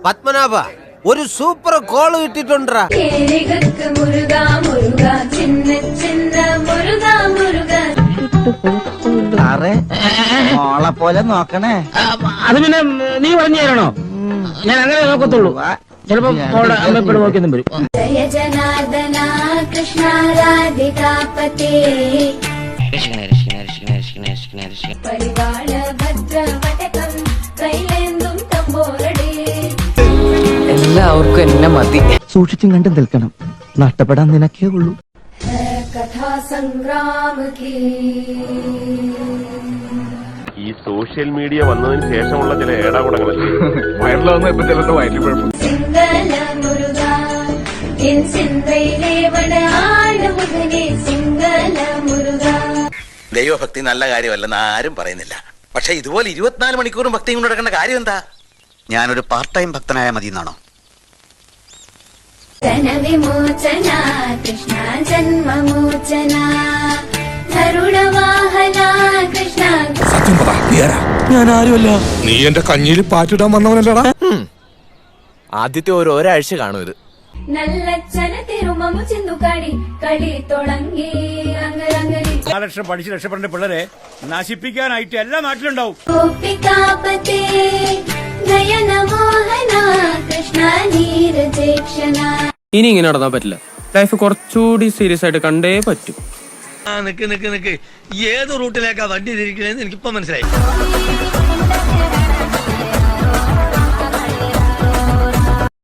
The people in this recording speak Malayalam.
പത്മനാഭ ഒരു സൂപ്പർ കോള് കിട്ടിട്ടുണ്ടാ. മോളെ പോലെ നോക്കണേ. അത് പിന്നെ നീ പറഞ്ഞു തരണോ? ഞാൻ അങ്ങനെ നോക്കത്തുള്ളൂ. ചിലപ്പോ അമ്മപ്പെട്ട് നോക്കിയൊന്നും വരും. ജയ ജനാർദ്ദന കൃഷ്ണ രാധികാപതേ പരിവാള ഭദ്രവടകം കൈലേന്തും തമ്പോരടേ. എല്ലാവർക്കും എന്നെ മതി. സൂക്ഷിച്ചും കണ്ടും നിൽക്കണം. നഷ്ടപ്പെടാൻ നിനക്കേ ഉള്ളൂ. കഥാ സംഗ്രാമ കീ ഈ സോഷ്യൽ മീഡിയ വന്നതിന് ശേഷമുള്ള ചില ഏടാകുടങ്ങളല്ലേ വയറിലാവുന്ന ഇപ്പൊ ചിലരുടെ വയറ്റിൽ കുഴപ്പം. സിംഗല മുരുക എൻ സിന്തയിലെ വട ആടുമുഖനെ സിംഗല മുരുക. ദൈവഭക്തി നല്ല കാര്യമല്ലെന്ന് ആരും പറയുന്നില്ല. പക്ഷെ ഇതുപോലെ 24 മണിക്കൂറും ഭക്തി കൊണ്ട് നടക്കേണ്ട കാര്യം എന്താ? ഞാനൊരു പാർട്ട് ടൈം ഭക്തനായ മതി എന്നാണോ? ജനവിമോചന കൃഷ്ണ ജന്മമോചന കരുണവാഹന കൃഷ്ണ. ഞാൻ ആരുമല്ല. നീ എന്റെ കഞ്ഞിയിൽ പാറ്റിടാൻ വന്നവനല്ലടാ. ആദ്യത്തെ ഒരാഴ്ച കാണും ഇത്. നല്ലച്ഛന തിരുമമു ചിന്തുകാടി കളി തുടങ്ങി അംഗരംഗരി. പഠിച്ച് രക്ഷപ്പെടേണ്ട പിള്ളേരെ നശിപ്പിക്കാനായിട്ട് എല്ലാ നാട്ടിലുണ്ടാവും. ഗോപികാപതേ നയന മോഹന കൃഷ്ണ നീരജേക്ഷണ. ഇനി ഇങ്ങനെ നടന്നാൻ പറ്റില്ല. ലൈഫ് കുറച്ചുകൂടി സീരിയസ് ആയിട്ട് കണ്ടേ പറ്റൂ. നിക്ക് ഏത് റൂട്ടിലേക്കാ വണ്ടി തിരിക്കണേന്ന് എനിക്കിപ്പോ മനസ്സിലായി.